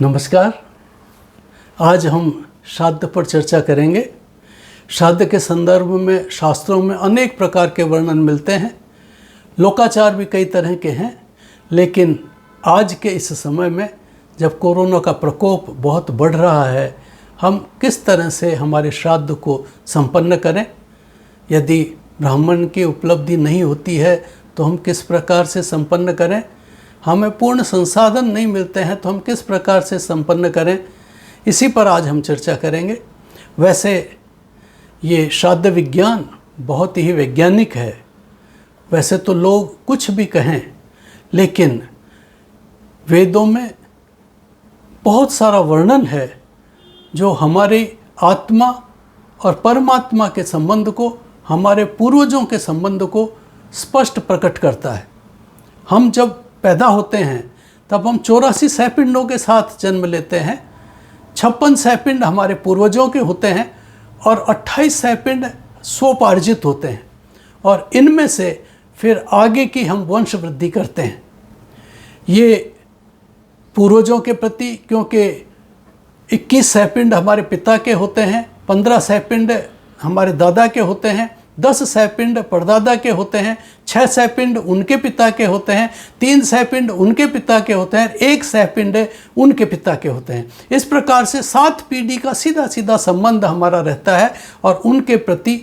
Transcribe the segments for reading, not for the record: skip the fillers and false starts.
नमस्कार। आज हम श्राद्ध पर चर्चा करेंगे। श्राद्ध के संदर्भ में शास्त्रों में अनेक प्रकार के वर्णन मिलते हैं। लोकाचार भी कई तरह के हैं, लेकिन आज के इस समय में जब कोरोना का प्रकोप बहुत बढ़ रहा है, हम किस तरह से हमारे श्राद्ध को संपन्न करें। यदि ब्राह्मण की उपलब्धि नहीं होती है तो हम किस प्रकार से संपन्न करें। हमें पूर्ण संसाधन नहीं मिलते हैं तो हम किस प्रकार से संपन्न करें, इसी पर आज हम चर्चा करेंगे। वैसे ये श्राद्ध विज्ञान बहुत ही वैज्ञानिक है। वैसे तो लोग कुछ भी कहें, लेकिन वेदों में बहुत सारा वर्णन है जो हमारी आत्मा और परमात्मा के संबंध को, हमारे पूर्वजों के संबंध को स्पष्ट प्रकट करता है। हम जब पैदा होते हैं तब हम 84 सहपिंडों के साथ जन्म लेते हैं। 56 सहपिंड हमारे पूर्वजों के होते हैं और 28 सहपिंड स्वोपार्जित होते हैं, और इनमें से फिर आगे की हम वंश वृद्धि करते हैं। ये पूर्वजों के प्रति, क्योंकि 21 सहपिंड हमारे पिता के होते हैं, 15 सहपिंड हमारे दादा के होते हैं, 10 सहपिंड परदादा के होते हैं, 6 सहपिंड उनके पिता के होते हैं, 3 सहपिंड उनके पिता के होते हैं, 1 सहपिंड उनके पिता के होते हैं। इस प्रकार से 7 पीढ़ी का सीधा सीधा संबंध हमारा रहता है, और उनके प्रति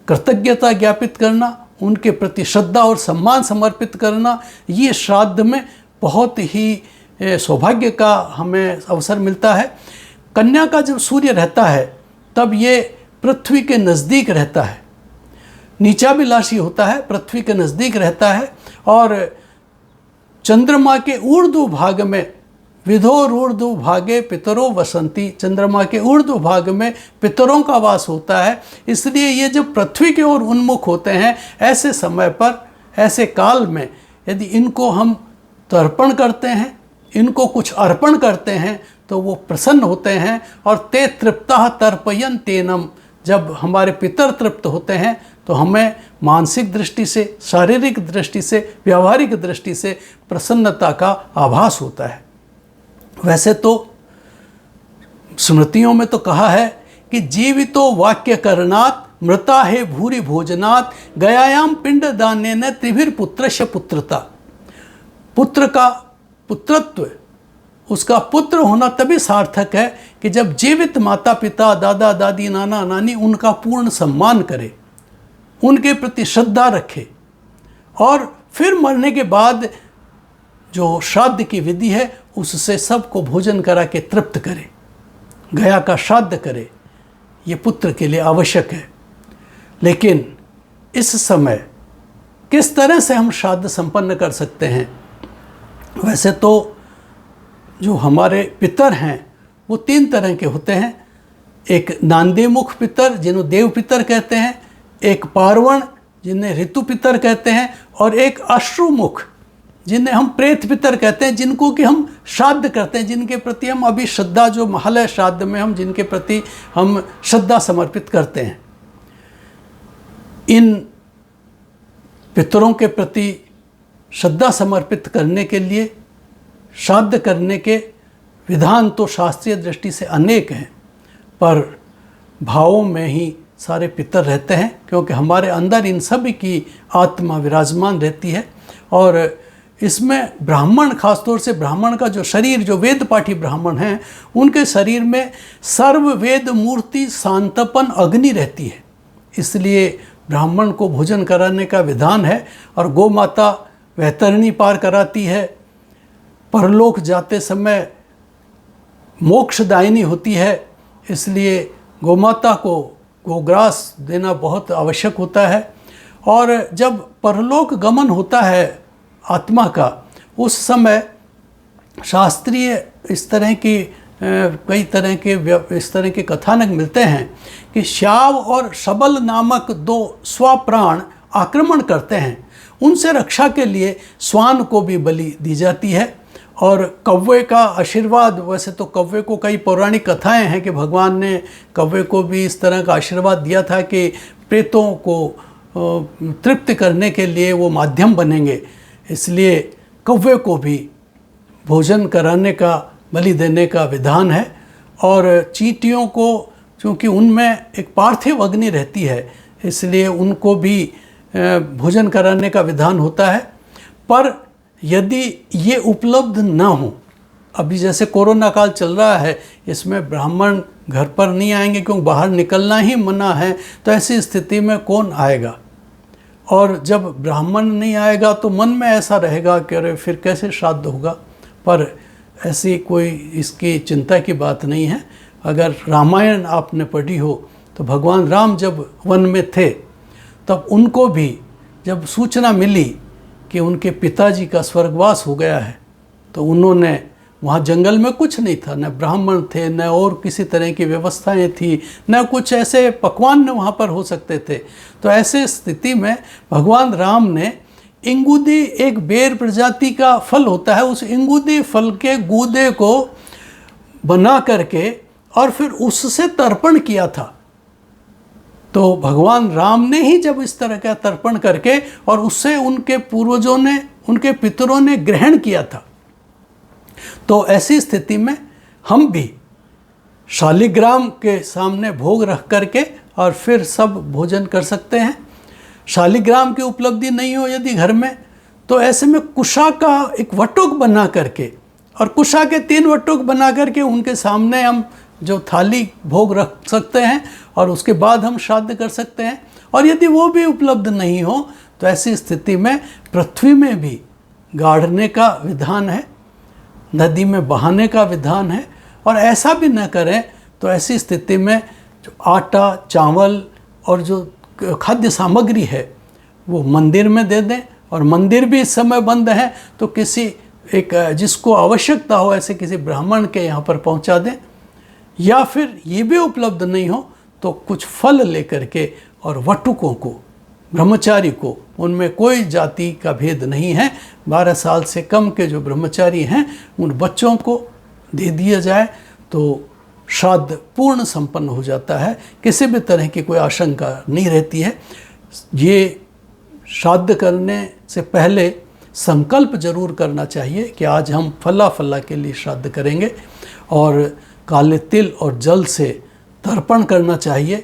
कृतज्ञता ज्ञापित करना, उनके प्रति श्रद्धा और सम्मान समर्पित करना, ये श्राद्ध में बहुत ही सौभाग्य का हमें अवसर मिलता है। कन्या का जब सूर्य रहता है तब ये पृथ्वी के नज़दीक रहता है, नीचाभिलाषी होता है, पृथ्वी के नज़दीक रहता है। और चंद्रमा के ऊर्ध्व भाग में विधोरूर्ध्व भागे पितरों वसंती, चंद्रमा के ऊर्ध्व भाग में पितरों का वास होता है। इसलिए ये जब पृथ्वी की ओर उन्मुख होते हैं, ऐसे समय पर, ऐसे काल में यदि इनको हम तर्पण करते हैं, इनको कुछ अर्पण करते हैं, तो वो प्रसन्न होते हैं। और ते तृप्ता तर्पयन तेनम, जब हमारे पितर तृप्त होते हैं तो हमें मानसिक दृष्टि से, शारीरिक दृष्टि से, व्यावहारिक दृष्टि से प्रसन्नता का आभास होता है। वैसे तो स्मृतियों में तो कहा है कि जीवितो वाक्य करणात मृता है भूरि भोजनात् गयायाम पिंड दानेन त्रिभिर पुत्रस्य पुत्रता। पुत्र का पुत्रत्व, उसका पुत्र होना तभी सार्थक है कि जब जीवित माता पिता, दादा दादी, नाना नानी उनका पूर्ण सम्मान करे, उनके प्रति श्रद्धा रखे, और फिर मरने के बाद जो श्राद्ध की विधि है उससे सबको भोजन करा के तृप्त करे, गया का श्राद्ध करे। ये पुत्र के लिए आवश्यक है। लेकिन इस समय किस तरह से हम श्राद्ध संपन्न कर सकते हैं। वैसे तो जो हमारे पितर हैं वो 3 तरह के होते हैं। एक नांदीमुख पितर जिन्हें देव पितर कहते हैं, एक पार्वण जिन्हें ऋतु पितर कहते हैं, और एक अश्रुमुख जिन्हें हम प्रेत पितर कहते हैं, जिनको कि हम श्राद्ध करते हैं, जिनके प्रति हम अभी श्रद्धा, जो महालय श्राद्ध में हम जिनके प्रति हम श्रद्धा समर्पित करते हैं। इन पितरों के प्रति श्रद्धा समर्पित करने के लिए श्राद्ध करने के विधान तो शास्त्रीय दृष्टि से अनेक हैं, पर भावों में ही सारे पितर रहते हैं, क्योंकि हमारे अंदर इन सभी की आत्मा विराजमान रहती है। और इसमें ब्राह्मण, खासतौर से ब्राह्मण का जो शरीर, जो वेद पाठी ब्राह्मण हैं, उनके शरीर में सर्व वेद मूर्ति शांतपन अग्नि रहती है। इसलिए ब्राह्मण को भोजन कराने का विधान है। और गौ माता वैतरणी पार कराती है, परलोक जाते समय मोक्षदायिनी होती है, इसलिए गौमाता को गोग्रास देना बहुत आवश्यक होता है। और जब परलोक गमन होता है आत्मा का, उस समय शास्त्रीय इस तरह की कई तरह के इस तरह के कथानक मिलते हैं कि श्याव और शबल नामक 2 स्वप्राण आक्रमण करते हैं। उनसे रक्षा के लिए श्वान को भी बलि दी जाती है। और कौवे का आशीर्वाद, वैसे तो कौवे को कई पौराणिक कथाएं हैं कि भगवान ने कौवे को भी इस तरह का आशीर्वाद दिया था कि प्रेतों को तृप्त करने के लिए वो माध्यम बनेंगे। इसलिए कौवे को भी भोजन कराने का बलि देने का विधान है। और चींटियों को, चूँकि उनमें एक पार्थिव अग्नि रहती है, इसलिए उनको भी भोजन कराने का विधान होता है। पर यदि ये उपलब्ध ना हो, अभी जैसे कोरोना काल चल रहा है, इसमें ब्राह्मण घर पर नहीं आएंगे क्योंकि बाहर निकलना ही मना है, तो ऐसी स्थिति में कौन आएगा? और जब ब्राह्मण नहीं आएगा तो मन में ऐसा रहेगा कि अरे फिर कैसे श्राद्ध होगा। पर ऐसी कोई इसकी चिंता की बात नहीं है। अगर रामायण आपने पढ़ी हो तो भगवान राम जब वन में थे तब उनको भी जब सूचना मिली कि उनके पिताजी का स्वर्गवास हो गया है, तो उन्होंने, वहाँ जंगल में कुछ नहीं था, न ब्राह्मण थे, न और किसी तरह की व्यवस्थाएं थी, न कुछ ऐसे पकवान न वहाँ पर हो सकते थे। तो ऐसे स्थिति में भगवान राम ने इंगूदी, एक बेर प्रजाति का फल होता है, उस इंगूदी फल के गूदे को बना करके और फिर उससे तर्पण किया था। तो भगवान राम ने ही जब इस तरह का तर्पण करके और उससे उनके पूर्वजों ने, उनके पितरों ने ग्रहण किया था। तो ऐसी स्थिति में हम भी शालिग्राम के सामने भोग रख करके और फिर सब भोजन कर सकते हैं। शालिग्राम की उपलब्धि नहीं हो यदि घर में, तो ऐसे में कुशा का एक वटुक बना करके और कुशा के 3 वटुक बना करके उनके सामने हम जो थाली भोग रख सकते हैं और उसके बाद हम श्राद्ध कर सकते हैं। और यदि वो भी उपलब्ध नहीं हो तो ऐसी स्थिति में पृथ्वी में भी गाड़ने का विधान है, नदी में बहाने का विधान है। और ऐसा भी न करें तो ऐसी स्थिति में जो आटा, चावल और जो खाद्य सामग्री है वो मंदिर में दे दें। और मंदिर भी इस समय बंद है, तो किसी एक जिसको आवश्यकता हो ऐसे किसी ब्राह्मण के यहाँ पर पहुँचा दें। या फिर ये भी उपलब्ध नहीं हो तो कुछ फल लेकर के और वटुकों को, ब्रह्मचारी को, उनमें कोई जाति का भेद नहीं है, 12 साल से कम के जो ब्रह्मचारी हैं उन बच्चों को दे दिया जाए तो श्राद्ध पूर्ण संपन्न हो जाता है। किसी भी तरह की कोई आशंका नहीं रहती है। ये श्राद्ध करने से पहले संकल्प जरूर करना चाहिए कि आज हम फला फला के लिए श्राद्ध करेंगे, और काले तिल और जल से तर्पण करना चाहिए।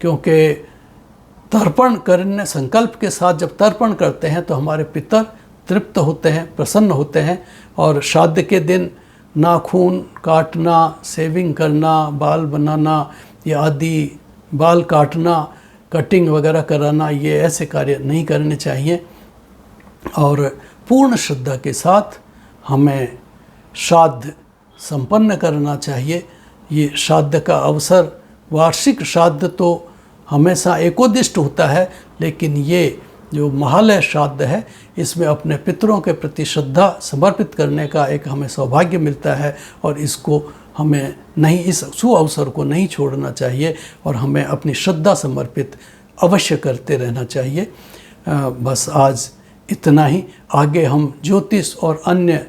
क्योंकि तर्पण करने, संकल्प के साथ जब तर्पण करते हैं तो हमारे पितर तृप्त होते हैं, प्रसन्न होते हैं। और श्राद्ध के दिन नाखून काटना, शेविंग करना, बाल बनाना या आदि, बाल काटना, कटिंग वगैरह कराना, ये ऐसे कार्य नहीं करने चाहिए। और पूर्ण श्रद्धा के साथ हमें श्राद्ध संपन्न करना चाहिए। ये श्राद्ध का अवसर, वार्षिक श्राद्ध तो हमेशा एकोदिष्ट होता है, लेकिन ये जो महालय श्राद्ध है इसमें अपने पितरों के प्रति श्रद्धा समर्पित करने का एक हमें सौभाग्य मिलता है। और इसको हमें नहीं, इस सुअवसर को नहीं छोड़ना चाहिए और हमें अपनी श्रद्धा समर्पित अवश्य करते रहना चाहिए। बस आज इतना ही। आगे हम ज्योतिष और अन्य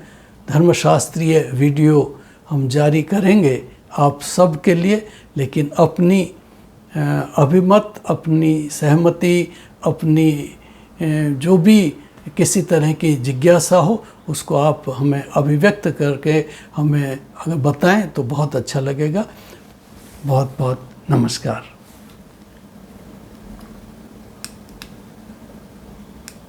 धर्मशास्त्रीय वीडियो हम जारी करेंगे आप सब के लिए, लेकिन अपनी अभिमत, अपनी सहमति, अपनी जो भी किसी तरह की जिज्ञासा हो उसको आप हमें अभिव्यक्त करके हमें अगर बताएं तो बहुत अच्छा लगेगा। बहुत बहुत नमस्कार।